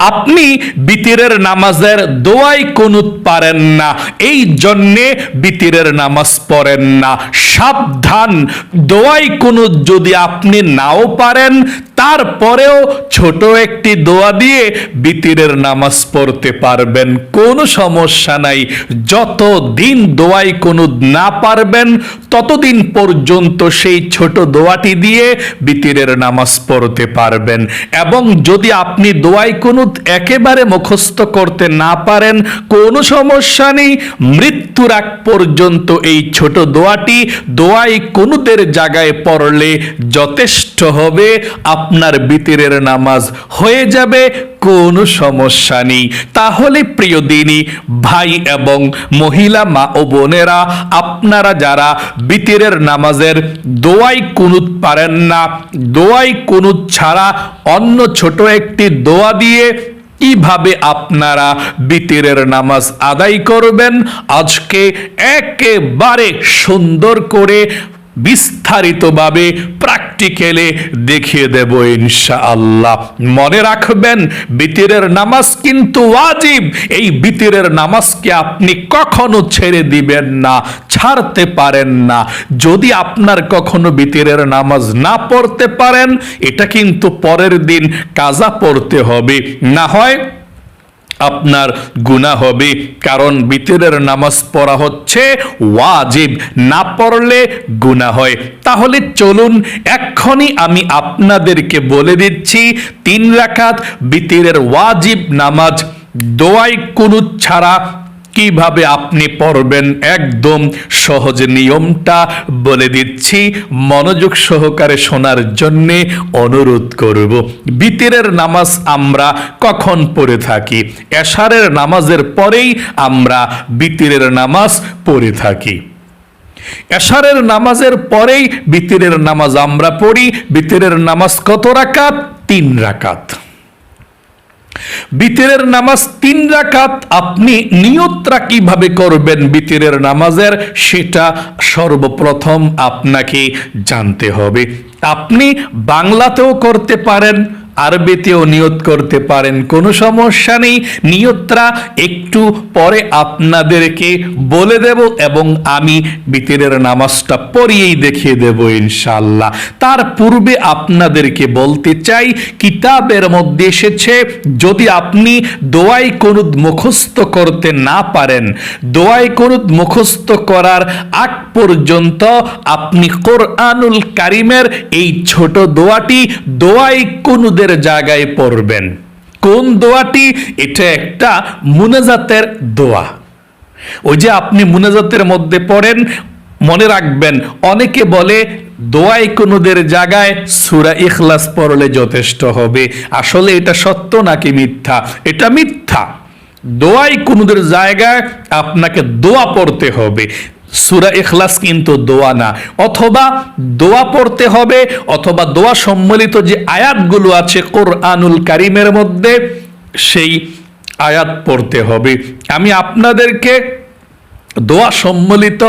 আপনি বিতিরের নামাজের দোয়াই কুনুত পারেন না, এই জন্যে বিতিরের নামাজ পড়েন না। সাবধান, দোয়াই কুনুত যদি আপনি নাও পারেন, তারপরেও ছোট একটি দোয়া দিয়ে বিতিরের নামাজ পড়তে পারবেন, কোনো সমস্যা নাই। যতদিন দোয়াই কুনুত না পারবেন ততদিন পর্যন্ত সেই ছোট দোয়াটি দিয়ে বিতিরের নামাজ পড়তে পারবেন। এবং যদি আপনি দোয়াই কুনুত একেবারে মুখস্থ করতে না পারেন, কোনো সমস্যা নেই, মৃত্যুর আগ পর্যন্ত এই ছোট দোয়াটি দোয়াই কুনুতের জায়গায় পড়লে যথেষ্ট হবে, আপনার বিতিরের নামাজ হয়ে যাবে, কোনো সমস্যা নেই। তাহলে প্রিয় দিনী ভাই এবং মহিলা মা ও বোনেরা, আপনারা যারা বিতিরের নামাজের দোয়াই কুনুত পারেন না, দোয়াই কুনুত ছাড়া অন্য ছোট একটি দোয়া দিয়ে কিভাবে আপনারা বিতিরের নামাজ আদায় করবেন, আজকে একেবারে সুন্দর করে বিস্তারিতভাবে প্র্যাকটিক্যালে দেখিয়ে দেব ইনশাআল্লাহ। মনে রাখবেন, বিতিরের নামাজ কিন্তু ওয়াজিব। এই বিতিরের নামাজকে আপনি কখনো ছেড়ে দিবেন না, ছাড়তে পারেন না। যদি আপনার কখনো বিতিরের নামাজ না পড়তে পারেন, এটা কিন্তু পরের দিন কাজা পড়তে হবে, না হয় আপনার গুনাহ হবে। কারণ বিতিরের নামাজ পড়া হচ্ছে ওয়াজিব, না পড়লে গুনাহ হয়। তাহলে চলুন এক্ষুনি আমি আপনাদেরকে বলে দিচ্ছি 3 রাকাত বিতিরের ওয়াজিব নামাজ দোয়াই কুনুত ছাড়া কিভাবে আপনি পড়বেন। একদম সহজ নিয়মটা বলে দিচ্ছি, মনোযোগ সহকারে শোনার জন্য অনুরোধ করব। বিতিরের নামাজ আমরা কখন পড়ে থাকি? এশারের নামাজের পরেই আমরা বিতিরের নামাজ পড়ে থাকি। এশারের নামাজের পরেই বিতিরের নামাজ আমরা পড়ি। বিতিরের নামাজ কত রাকাত? 3 রাকাত। বিতিরের নামাজ 3 রাকাত। আপনি নিয়তটা কিভাবে করবেন বিতিরের নামাজের, সেটা সর্বপ্রথম আপনাকে জানতে হবে। আপনি বাংলাতেও করতে পারেন, আরবিতেও নিয়ত করতে পারেন, কোনো সমস্যা নেই। নিয়তটা একটু পরে আপনাদেরকে বলে দেব এবং আমি বিতিরের নামাজটা পড়িয়েই দেখিয়ে দেব ইনশাআল্লাহ। তার পূর্বে আপনাদেরকে বলতে চাই, কিতাবের মধ্যে এসেছে, যদি আপনি দোয়াই কুনুত মুখস্থ করতে না পারেন, দোয়াই কুনুত মুখস্থ করার আগ পর্যন্ত আপনি কোরআনুল কারীমের এই ছোট দোয়াটি দোয়াই কুনুদের জায়গায় পড়বেন। কোন দোয়াটি? এটা একটা মুনাজাতের দোয়া। ওই যে আপনি মুনাজাতের মধ্যে পড়েন, মনে রাখবেন, অনেকে বলে দোয়াই কুনুদের জায়গায় সূরা ইখলাস পড়লে যথেষ্ট হবে। আসলে এটা সত্য নাকি মিথ্যা? এটা মিথ্যা। দোয়াই কুনুদের জায়গায় আপনাকে দোয়া পড়তে হবে। সূরা ইখলাস কিন্তু দোয়া না। অথবা দোয়া পড়তে হবে, অথবা দোয়া সম্মিলিত যে আয়াতগুলো আছে কোরআনুল কারীমের মধ্যে, সেই আয়াত পড়তে হবে। আমি আপনাদেরকে দোয়া সম্মিলিত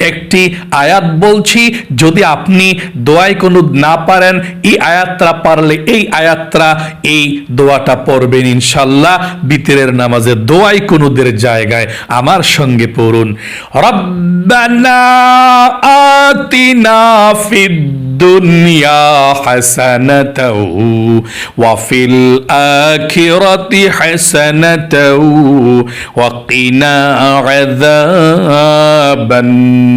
একটি আয়াত বলছি, যদি আপনি দোয়াই কুনুত না পারেন, এই আয়াতটা পারলে এই আয়াতটা, এই দোয়াটা পড়বেন ইনশাআল্লাহ বিতিরের নামাজে দোয়াই কুনুদের জায়গায়। আমার সঙ্গে পড়ুন, রব্বানা আতিনা ফিদ দুনিয়া হাসানাতাও ওয়া ফিল আখিরাতি হাসানাতাও ওয়া কিনা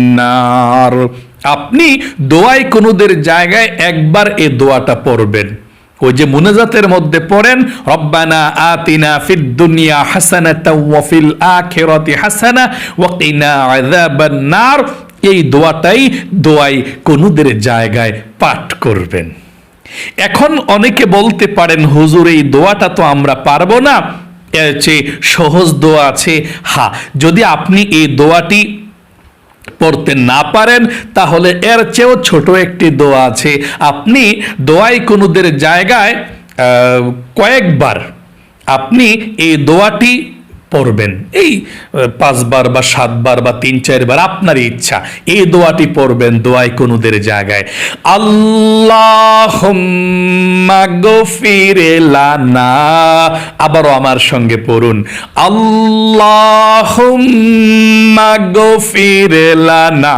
আযাবান্নার। আপনি দোয়াই কুনুদের জায়গায় একবার এই দোয়াটা পড়বেন। ওই যে মুনাজাতের মধ্যে পড়েন, রব্বানা আতিনা ফিদ দুনিয়া হাসানাতাও ওয়া ফিল আখিরাতি হাসানা ওয়া কিনা আযাবান্নার, এই দোয়াটাই দোয়াই কুনুদের জায়গায় পাঠ করবেন। এখন অনেকে বলতে পারেন, হুজুর এই দোয়াটা তো আমরা পারবো না, এর চেয়ে সহজ দোয়া আছে। হ্যাঁ, যদি আপনি এই দোয়াটি পড়তে না পারেন, তাহলে এর চেয়েও ছোট একটি দোয়া আছে। আপনি দোয়াই কুনুদের জায়গায় কয়েকবার আপনি এই দোয়াটি পড়বেন, এই 5 বার বা 7 বার বা 3-4 বার আপনার ইচ্ছা। এই দোয়াটি পড়বেন দোয়াই কুনুদের জায়গায়, আল্লাহুম্মা গফির লানা। আবারও আমার সঙ্গে পড়ুন, আল্লাহুম্মা গফির লানা,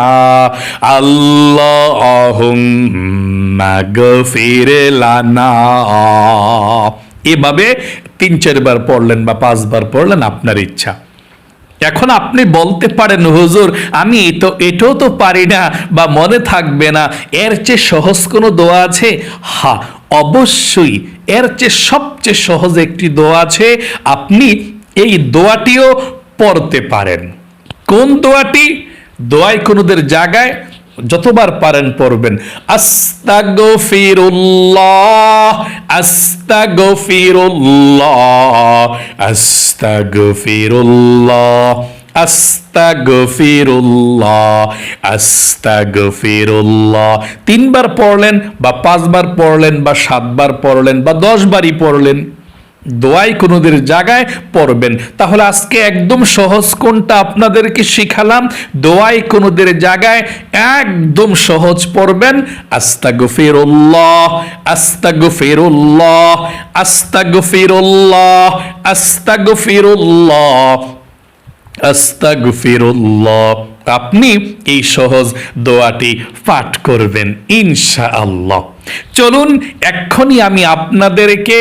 আল্লাহুম্মা গফির লানা। এভাবে 3-4 বার পড়লেন বা 5 বার পড়লেন, আপনার ইচ্ছা। এখন আপনি বলতে পারেন, হুজুর আমি এটাও তো পারি না বা মনে থাকবে না, এর চেয়ে সহজ কোনো দোয়া আছে? হ্যাঁ, অবশ্যই এর চেয়ে সবচেয়ে সহজ একটি দোয়া আছে, আপনি এই দোয়াটিও পড়তে পারেন। কোন দোয়াটি? দোয়াই কুনুদের জায়গায় যতবার পারেন পড়বেন, আস্তাগফিরুল্লাহ, আস্তাগফিরুল্লাহ, আস্তাগফিরুল্লাহ, আস্তাগফিরুল্লাহ, আস্তাগফিরুল্লাহ। 3 বার পড়লেন বা 5 বার পড়লেন বা 7 বার পড়লেন বা 10 বারই পড়লেন, দোয়াই কুনুদের জায়গায় পড়বেন। তাহলে আজকে একদম সহজ কোনটা আপনাদেরকে শিখালাম, দোয়াই কুনুদের জায়গায় একদম সহজ পড়বেন, আস্তাগফিরুল্লাহ, আস্তাগফিরুল্লাহ, আস্তাগফিরুল্লাহ, আস্তাগফিরুল্লাহ, আস্তাগফিরুল্লাহ। আপনি এই সহজ দোয়াটি পাঠ করবেন ইনশাআল্লাহ। চলুন এক্ষুনি আমি আপনাদেরকে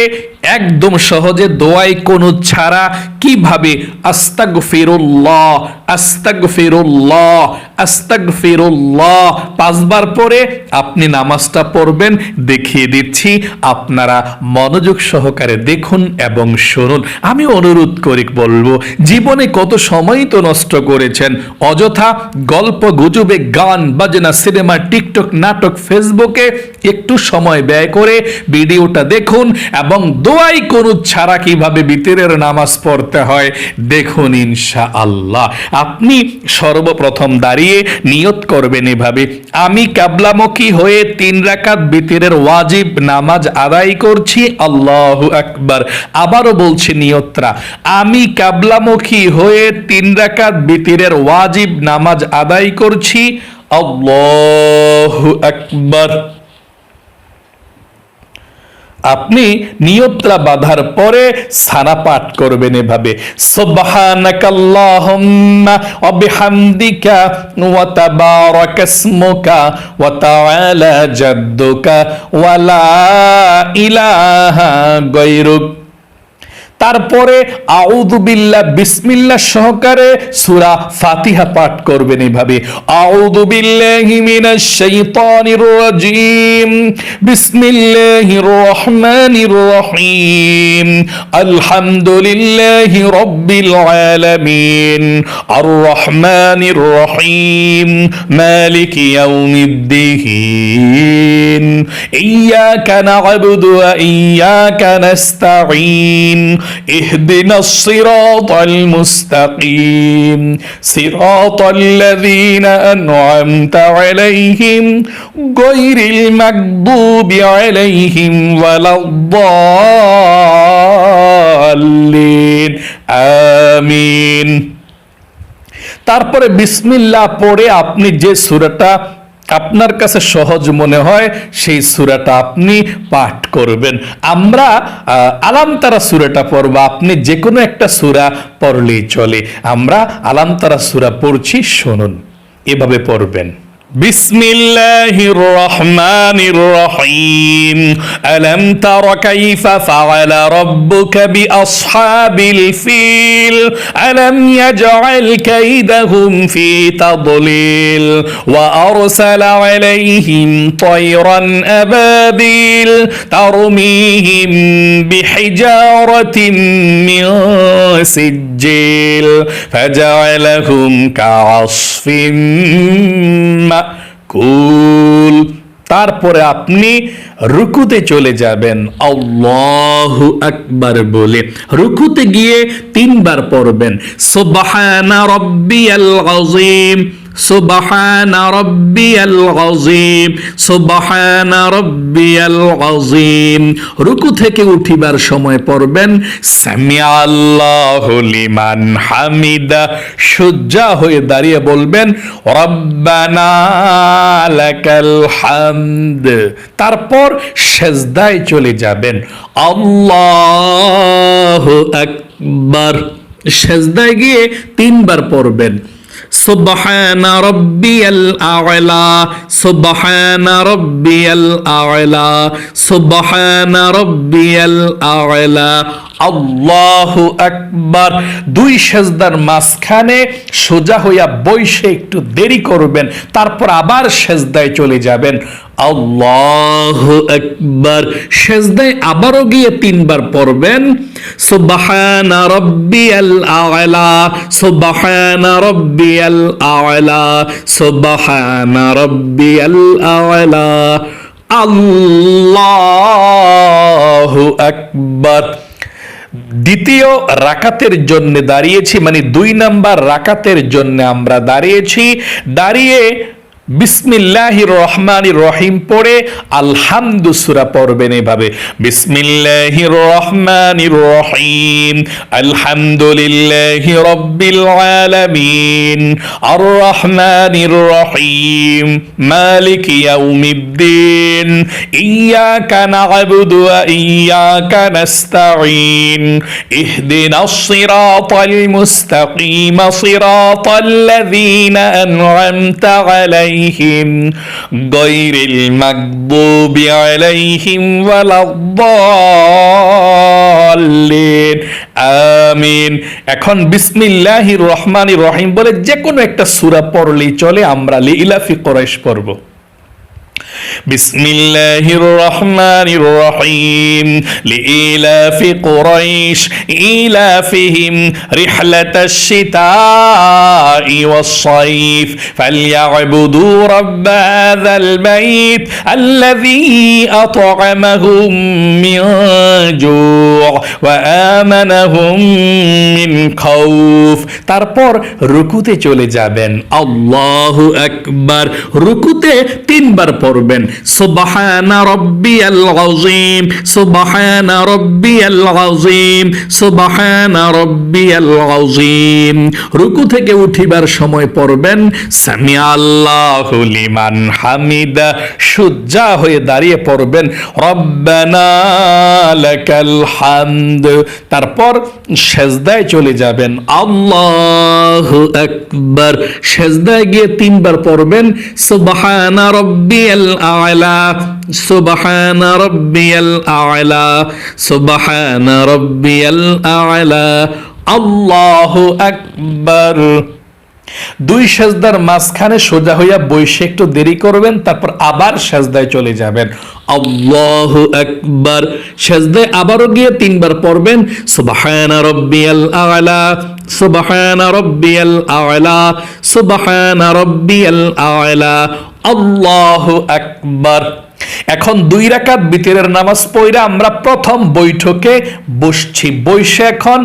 একদম সহজে দোয়াই কুনুত ছাড়া কিভাবে আস্তাগফিরুল্লাহ, আস্তাগফিরুল্লাহ, আস্তাগফিরুল্লাহ 5 বার পরে আপনি নামাজটা পড়বেন দেখিয়ে দিচ্ছি। আপনারা মনোযোগ সহকারে দেখুন এবং শুনুন। আমি অনুরোধ করে বলবো, জীবনে কত সময় তো নষ্ট করেছেন অযথা গল্প গুজবে, গান বাজনা, সিনেমা, টিকটক, নাটক, ফেসবুকে একটু সময় ব্যয় করে ভিডিওটা দেখুন এবং দোয়াই কুনুত ছাড়া কিভাবে বিতরের নামাজ পড়তে হয় দেখুন ইনশাআল্লাহ। আপনি সর্বপ্রথম দাঁড়িয়ে নিয়ত করবেন এভাবে, আমি কিবলামুখী হয়ে 3 রাকাত বিতরের ওয়াজিব নামাজ আদায় করছি, আল্লাহু আকবার। আবারও বলছি নিয়তটা, আমি কিবলামুখী হয়ে 3 রাকাত বিতরের ওয়াজিব নামাজ আদায় করছি, আল্লাহু আকবার। আপনি নিয়তটা বাঁধার পরে সানা পাঠ করবেন এভাবে, সুবহানাকাল্লাহুম্মা ওয়া বিহামদিকা ওয়া তাবারাকাসমুকা ওয়া তাআলা জাদ্দুকা ওয়া লা ইলাহা গায়রুক। তারপরে আউযু বিল্লাহ বিসমিল্লাহ সহকারে সূরা ফাতিহা পাঠ করবেন এইভাবে, আউযু বিল্লাহি মিনাশ শাইতানির রাজীম, বিসমিল্লাহির রহমানির রহিম, আলহামদুলিল্লাহি রাব্বিল আলামিন, আর রহমানির রহিম, মালিকি ইয়াউমিদ্দিন, ইয়াকা না'বুদু ওয়া ইয়াকা নাস্তাঈন, اهدنا الصراط المستقيم صراط الذين أنعمت عليهم غير المغضوب عليهم ولا الضالين آمين। তারপরে বিসমিল্লাহ পড়ে আপনি যে সূরাটা আপনার কাছে সহজ মনে হয় সেই সূরাটা আপনি পাঠ করবেন। আমরা আলাম তারা সূরাটা পড়ব, আপনি যে কোনো একটা সূরা পড়লেই চলে। আমরা আলাম তারা সূরা পড়ছি, শুনুন। এভাবে পড়বেন, বিসমিল্লাহির রহমানির রহিম, আলাম তারা কাইফা ফাআলা রাব্বুকা বিআসহাবিল ফিল, আলাম ইয়াজআল কাইদাহুম ফি তাদলিল, ওয়া আরসালা আলাইহিম তায়রান আবাবিল তারমিহিম বিহিজারাতিন মিন সিজ্জিল ফাজআলাহুম কাআসফিন মাকুল। তারপরে আপনি রুকুতে চলে যাবেন, আল্লাহু আকবার বলে রুকুতে গিয়ে 3 বার পড়বেন, সুবহানা রাব্বিয়াল আযীম, সুবহানা রাব্বিয়াল আযীম, সুবহানা রাব্বিয়াল আযীম। রুকু থেকে উঠিবার সময় পড়বেন সামিআ আল্লাহু লিমান হামিদা, সুজ্জা হয়ে দাঁড়িয়ে বলবেন রব্বানা লাকাল হামদ। তারপর সেজদায় চলে যাবেন, আল্লাহু আকবার। সেজদায় গিয়ে 3 বার পড়বেন সুবহানা রাব্বিয়াল আ'লা, সুবহানা রাব্বিয়াল আ'লা, সুবহানা রাব্বিয়াল আ'লা, আল্লাহু আকবার। 2 সেজদার মাঝখানে সোজা হইয়া বইসে একটু দেরি করবেন, তারপর আবার সেজদায় চলে যাবেন, আল্লাহু আকবার। সেজদায় আবারও গিয়ে 3 বার পড়বেন সুবহানা রাব্বিয়াল আ'লা, সুবহানা রাব্বিয়াল আ'লা, সুবহানা রাব্বিয়াল আ'লা, আল্লাহু আকবার। দ্বিতীয় রাকাতের জন্য দাঁড়িয়েছি, মানে 2 নাম্বার রাকাতের জন্য আমরা দাঁড়িয়েছি। দাঁড়িয়ে বিসমিল্লাহির রহমানির রহিম পড়ে আলহামদু সূরা পড়বেন এভাবে, বিসমিল্লাহির রহমানির রহিম, আলহামদুলিল্লাহি রাব্বিল আলামিন, আর রহমানির রহিম, মালিকি ইয়াউমিদ্দিন, ইয়াকা না'বুদু ওয়া ইয়াকা নাস্তাঈন, ইহদিনাস সিরাতাল মুস্তাকিম, সিরাতাল্লাযীনা আন'আমতা আলাইহিম গায়রিল মাগদুবি আলাইহিম ওয়ালাদ-দাল্লিন, আমিন। এখন বিসমিল্লাহির রহমানির রহিম বলে যে কোনো একটা সূরা পড়লেই চলে। আমরা লিইলাফি কুরাইশ পড়ব। বিসমিল্লাহির রহমানির রহিম, লিইলাফি কুরাইশ ইলাফিহিম রিহলাতাশ শিতাই ওয়াস সাইফ ফালইয়াবুদু রাব্ব হাযাল বাইত আল্লাযী আত'আমাহুম মিন জু' ওয়া আমানাহুম মিন খাউফ। তারপর রুকুতে চলে যাবেন, আল্লাহু আকবার। রুকুতে 3 বার পড়বেন সুবহানা রাব্বিয়াল আযীম, সুবহানা রাব্বিয়াল আযীম, সুবহানা রাব্বিয়াল আযীম। রুকু থেকে উঠিবার সময় পড়বেন সামিআ আল্লাহু লিমান হামিদা, সুজ্জা হয়ে দাঁড়িয়ে পড়বেন রব্বানা লাকাল হামদ। তারপর সেজদায় চলে যাবেন, আল্লাহু আকবার। সেজদায় গিয়ে 3 বার পড়বেন সুবহানা রাব্বিয়াল আ'লা, সুবহানা রাব্বিয়াল আ'লা, সুবহানা রাব্বিয়াল আ'লা, আল্লাহু আকবার। 2 সেজদার মাঝখানে সোজা হইয়া বইসে একটু দেরি করবেন, তারপর আবার সেজদায় চলে যাবেন, আল্লাহু আকবার। সেজদায় আবারও গিয়ে 3 বার পড়বেন সুবহানা রাব্বিয়াল আ'লা, সুবহানা রাব্বিয়াল আ'লা, সুবহানা রাব্বিয়াল আ'লা, আল্লাহু আকবার। এখন 2 রাকাত বিতরের নামাজ পড়া আমরা প্রথম বৈঠকে বসছি। বসে এখন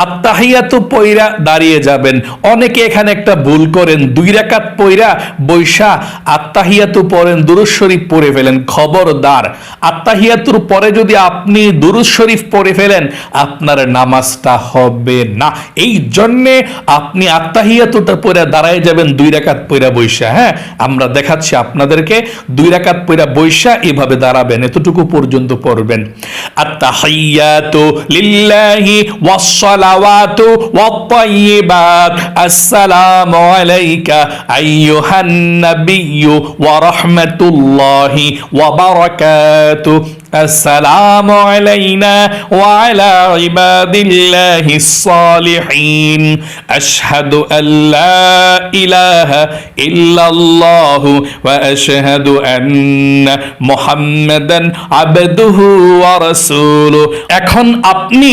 আত্তাহিয়াতু পয়রা দাঁড়িয়ে যাবেন। অনেকে এখানে একটা ভুল করেন, 2 রাকাত পয়রা বৈশা আত্তাহিয়াতু পড়েন, দুরূদ শরীফ পড়ে ফেলেন। খবরদার, আত্তাহিয়াতুর পরে যদি আপনি দুরূদ শরীফ পড়ে ফেলেন আপনার নামাজটা হবে না। এই জন্যে আপনি আত্তাহিয়াতুটা পড়ে দাঁড়ায় যাবেন 2 রাকাত পয়রা বৈশা। হ্যাঁ, আমরা দেখাচ্ছি আপনাদেরকে। 2 রাকাত পয়রা বৈশা এভাবে দাঁড়াবেন, এতটুকু পর্যন্ত পড়বেন। আত্তাহিয়াতু লিল্লাহি ওয়াস সালাওয়াতু ওয়াত তাইয়্যিবাত, আসসালামু আলাইকা আইয়ুহান নাবিয়্যু ওয়া রাহমাতুল্লাহি ওয়া বারাকাতুহু, আসসালামু আলাইনা ওয়া আলা ইবাদিল্লাহিস সালিহিন, আশহাদু আল্লা ইলাহা ইল্লাল্লাহু ওয়া আশহাদু আন্না মুহাম্মাদান আবদুহু ওয়া রাসূলুহু। এখন আপনি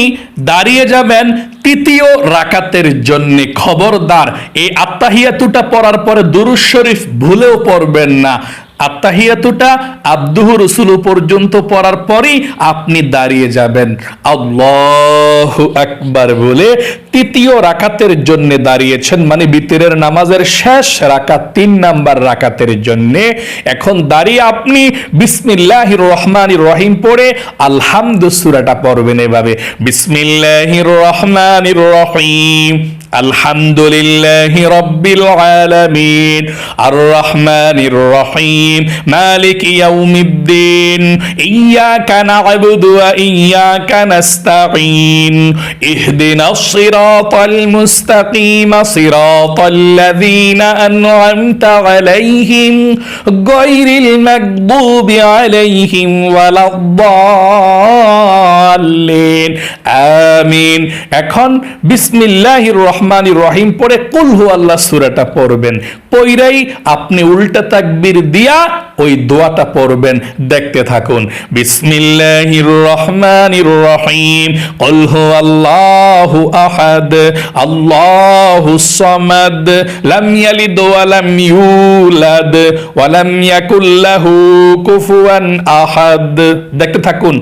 দাঁড়িয়ে যাবেন 3য় রাকাতের জন্য। খবরদার, এই আত্তাহিয়াতুটা পড়ার পরে দুরূদ শরীফ ভুলেও পড়বেন না। আত্তাহিয়াতুটা আব্দুহু রসুলু পর্যন্ত পড়ার পরেই আপনি দাঁড়িয়ে যাবেন, আল্লাহু আকবার বলে তৃতীয় রাকাতের জন্য দাঁড়িয়েছেন, মানে বিতরের নামাজের শেষ রাকাত 3 নাম্বার রাকাতের জন্য। এখন দাঁড়িয়ে আপনি বিসমিল্লাহির রহমানির রহিম পড়ে আলহামদু সূরাটা পড়বেন এভাবে, বিসমিল্লাহির রহমানির রহিম আলহামদুলিল্লাহি রাব্বিল আলামিন আর রহমানির রহিম মালিকি ইয়াউমিদ্দিন ইয়াকা না'বুদু ওয়া ইয়াকা নাস্তাঈন ইহদিনাস সিরাতাল মুস্তাকিম সিরাতাল্লাযীনা আন'আমতা আলাইহিম গায়রিল মাগদুবি আলাইহিম ওয়ালাদ-দাল্লিন আমিন। এখন বিসমিল্লাহির রহমানির রহিম পড়ে কুল হু আল্লাহ সূরাটা পড়বেন, পইরাই আপনি উল্টা তাকবীর দিয়া ওই দোয়াটা পড়বেন। দেখতে থাকুন, বিসমিল্লাহির রহমানির রহিম কুল হু আল্লাহু আহাদ আল্লাহুস সামাদ লাম ইয়ালিদ ওয়া লাম ইউলাদ ওয়া লাম ইয়াকুল লাহু কুফুয়ান আহাদ। দেখতে থাকুন,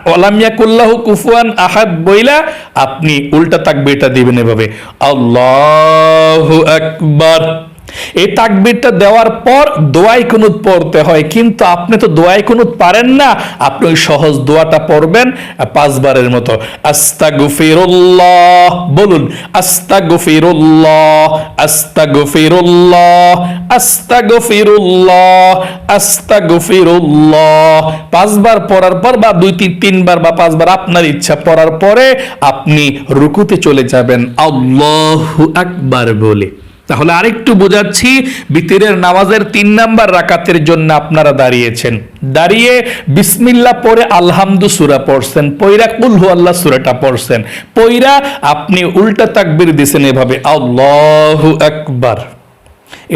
ওয়া লাম ইয়াকুল লাহু কুফুয়ান আহাদ বইলা আপনি উল্টা তাকবীরটা দিবেন এভাবে, আল্লাহু আকবার। এই তাকবীরটা দেওয়ার পর দোয়াই কুনুত পড়তে হয়, কিন্তু আপনি তো দোয়াই কুনুত পারেন না, আপনি ওই সহজ দোয়াটা পড়বেন 5 বারের মতো, আস্তাগফিরুল্লাহ বলুন, আস্তাগফিরুল্লাহ আস্তাগফিরুল্লাহ আস্তাগফিরুল্লাহ আস্তাগফিরুল্লাহ 5 বার পড়ার পর বা 2-3 বার বা 5 বার আপনার ইচ্ছা পড়ার পরে আপনি রুকুতে চলে যাবেন আল্লাহু আকবার বলে। তাহলে আরেকটু বোঝাচ্ছি, বিতরের নামাজের 3 নাম্বার রাকাতের জন্য আপনারা দাঁড়িয়েছেন, দাঁড়িয়ে বিসমিল্লাহ পড়ে আলহামদু সূরা পড়ছেন, পয়রা কুল হু আল্লাহ সূরাটা পড়ছেন, পয়রা আপনি উল্টা তাকবীর দিবেন এভাবে, আল্লাহু আকবার।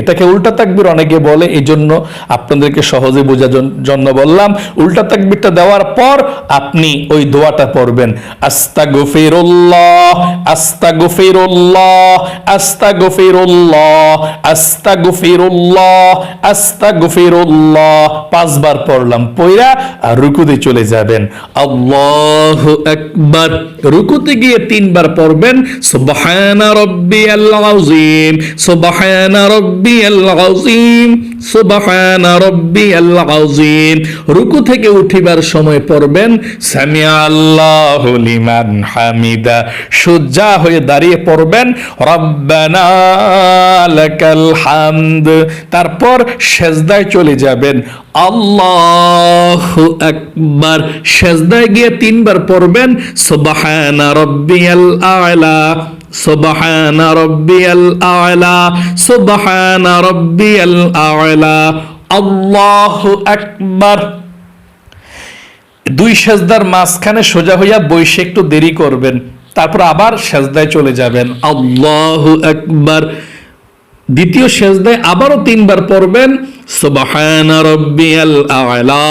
এটাকে উল্টা তাকবীর অনেকে বলে, এই জন্য আপনাদেরকে সহজে বোঝার জন্য বললাম। উল্টা তাকবীরটা দেওয়ার পর আপনি ওই দোয়াটা পড়বেন, আস্তাগফিরুল্লাহ আস্তাগফিরুল্লাহ আস্তাগফিরুল্লাহ আস্তাগফিরুল্লাহ আস্তাগফিরুল্লাহ 5 বার পড়লাম, পড়া আর রুকুতে চলে যাবেন, আল্লাহু আকবার। রুকুতে গিয়ে 3 বার পড়বেন, সুবহানা রাব্বিয়াল আযীম সুবহানা রাব্বিয়াল আযীম সুবহানা রাব্বিয়াল আযীম। রুকু থেকে উঠিবার সময় পড়বেন সামিআল্লাহু লিমান হামিদা, সোজা হয়ে দাঁড়িয়ে পড়বেন রব্বানা লাকাল হামদ। তারপর সেজদায় চলে যাবেন, আল্লাহু আকবার। সেজদায় গিয়ে 3 বার পড়বেন সুবহানা রাব্বিয়াল আ'লা সুবহানা রাব্বিয়াল আ'লা সুবহানা রাব্বিয়াল আ'লা আল্লাহু আকবার। 2 সেজদার মাঝখানে সোজা হইয়া বসে একটু দেরি করবেন, তারপর আবার সেজদায় চলে যাবেন, আল্লাহু আকবার। দ্বিতীয় সেজদায় আবারও 3 বার পড়বেন সুবহানা রাব্বিয়াল আ'লা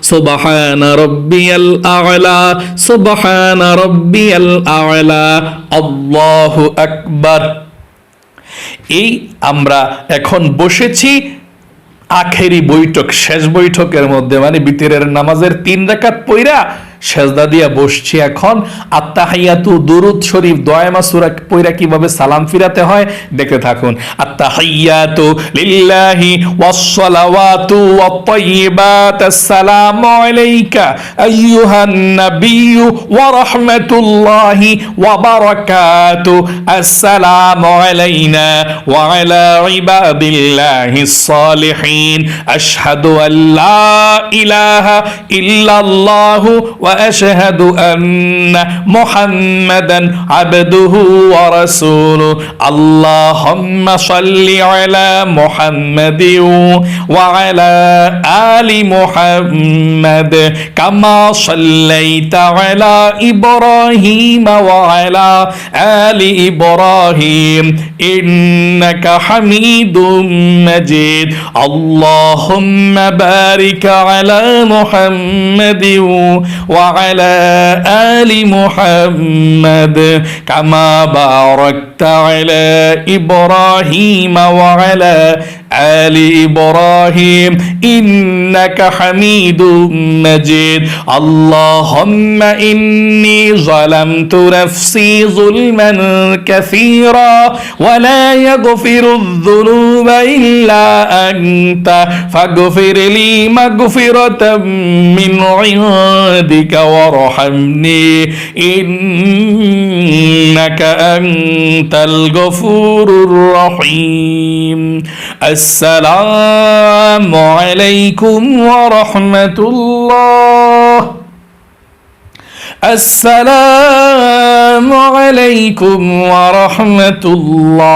সুবহানা রাব্বিয়াল আ'লা সুবহানা রাব্বিয়াল আ'লা আল্লাহু আকবার। এই আমরা এখন বসেছি আখেরি বৈঠক, শেষ বৈঠকের মধ্যে, মানে বিতরের নামাজের 3 রাকাত পড়া সেজদা দিয়া বসছি। এখন আত্তাহিয়াতু দুরুদ শরীফ দোয়ায়ে সূরা পড়া কিভাবে সালাম ফিরাতে হয় দেখতে থাকুন। আত্তাহিয়াতু লিল্লাহি ওয়াস সালাওয়াতু ওয়াত তাইয়্যিবাত আসসালামু আলাইকা আইয়ুহান নাবিয়্যু ওয়া রাহমাতুল্লাহি ওয়া বারাকাতু আসসালামু আলাইনা ওয়া আলা ইবাদিল্লাহিস সালিহিন আশহাদু আল্লা ইলাহা ইল্লাল্লাহু وأشهد أن محمدا عبده ورسوله اللهم صل على محمد وعلى آل محمد كما صليت على إبراهيم وعلى آل إبراهيم إنك حميد مجيد اللهم بارك على محمد وعلى آل محمد كما باركت على إبراهيم وعلى আলি ইব্রাহিম ইন্নাকা হামিদুম মাজিদ আল্লাহুম্মা ইন্নী যালামতু নাফসি যুলমান কাসীরা ওয়া লা ইয়াগফিরুয যুনুবা ইল্লা আনতা ফাগফির লি মাগফিরাতাম মিন ইনদিকা ওয়ারহামনি ইন্নাকা আনতাল গফুরুর রহিম আসসালামু আলাইকুম ওয়া রাহমাতুল্লাহ আসসালামু আলাইকুম ওয়া রাহমাতুল্লাহ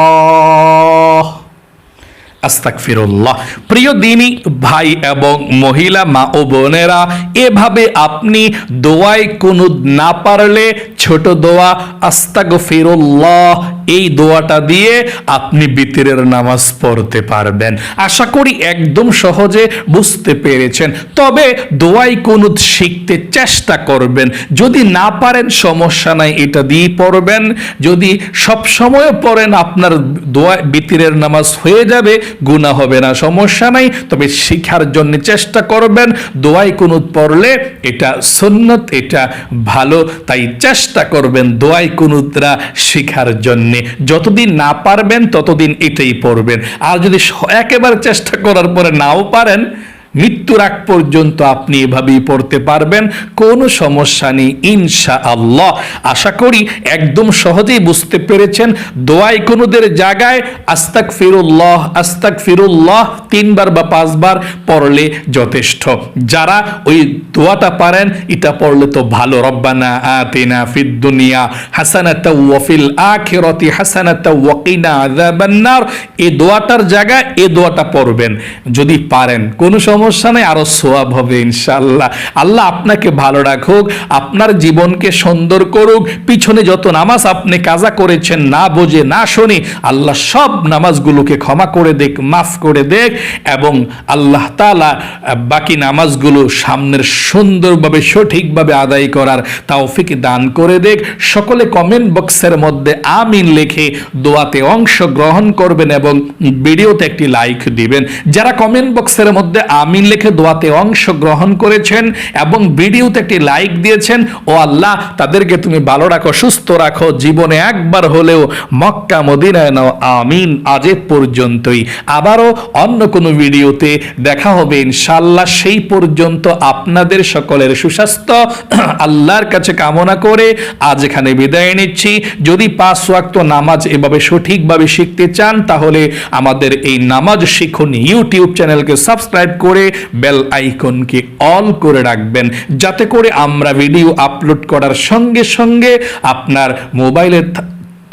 আস্তাগফিরুল্লাহ। প্রিয় দ্বীনী ভাই এবং মহিলা মা ও বোনেরা, এভাবে আপনি দোয়ায় কুনুত না পারলে ছোট দোয়া আস্তাগফিরুল্লাহ এই দোয়াটা দিয়ে আপনি বিতরের নামাজ পড়তে পারবেন। আশা করি একদম সহজে বুঝতে পেরেছেন। তবে দোয়ায় কুনুত শিখতে চেষ্টা করবেন। যদি না পারেন সমস্যা নাই, এটা দিয়ে পড়বেন। যদি সব সময় পড়েন আপনার দোয়া বিতরের নামাজ হয়ে যাবে, গুনাহ হবে না, সমস্যা নাই। তবে শিখার জন্য চেষ্টা করবেন। দোয়ায় কুনুত পড়লে এটা সুন্নত, এটা ভালো, তাই চেষ্টা করবেন দোয়ায় কুনুতরা শিখার জন্য। যতদিন না পারবেন ততদিন এটাই পড়বেন। আর যদি একেবারে চেষ্টা করার পরে নাও পারেন, মৃত্যুর আগ পর্যন্ত আপনি এভাবেই পড়তে পারবেন, কোনো সমস্যা নেই ইনশাআল্লাহ। আশা করি একদম সহজেই বুঝতে পেরেছেন। দোয়ায় কুনুতের জায়গায় আস্তাগফিরুল্লাহ আস্তাগফিরুল্লাহ 3 বার বা 5 বার পড়লে যথেষ্ট। যারা ওই দোয়াটা পারেন এটা পড়লে তো ভালো। রব্বানা আতিনা ফিদ দুনিয়া হাসানাতাও ওয়া ফিল আখিরাতি হাসানাতাও ওয়া কিনা আযাবান্নার, এই দোয়াটার জায়গায় এই দোয়াটা পড়বেন যদি পারেন। কোনো সমস্যা নেই, আরো সওয়াব হবে ইনশাআল্লাহ। আল্লাহ আপনাকে ভালো রাখুক, আপনার জীবনকে সুন্দর করুক। পিছনে যত নামাজ আপনি কাজা করেছেন না বুঝে না শুনে, আল্লাহ সব নামাজগুলোকে ক্ষমা করে দেখ, মাফ করে দেখ, এবং আল্লাহ তাআলা বাকি নামাজগুলো সামনের সুন্দরভাবে সঠিকভাবে আদায় করার তৌফিক দান করে দেখ। সকলে কমেন্ট বক্সের মধ্যে আমিন লিখে দোয়াতে অংশগ্রহণ করবেন এবং ভিডিওতে একটি লাইক দিবেন। যারা কমেন্ট বক্সের মধ্যে আমিন লিখে দোয়াতে অংশগ্রহণ করেছেন এবং ভিডিওতে একটি লাইক দিয়েছেন, ও আল্লাহ তাদেরকে তুমি ভালো রাখো, সুস্থ রাখো, জীবনে একবার হলেও মক্কা মদিনায় নাও, আমিন। আজ এ পর্যন্তই, আবারও অন্য কোনো ভিডিওতে দেখা হবে ইনশাআল্লাহ। সেই পর্যন্ত আপনাদের সকলের সুস্বাস্থ্য আল্লাহর কাছে কামনা করে আজ এখানে বিদায় নিচ্ছি। যদি 5 ওয়াক্ত নামাজ এভাবে সঠিকভাবে শিখতে চান, তাহলে আমাদের এই নামাজ শিখুন ইউটিউব চ্যানেলকে সাবস্ক্রাইব করে বেল আইকনকে অল করে রাখবেন, যাতে করে আমরা ভিডিও আপলোড করার সঙ্গে সঙ্গে আপনার মোবাইলে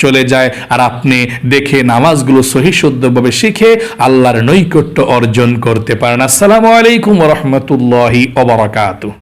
চলে যায় আর আপনি দেখে নামাজগুলো সহি শুদ্ধভাবে শিখে আল্লাহর নৈকট্য অর্জন করতে পারেন। আসসালামু আলাইকুম ওয়া রাহমাতুল্লাহি ওয়া বারাকাতুহু।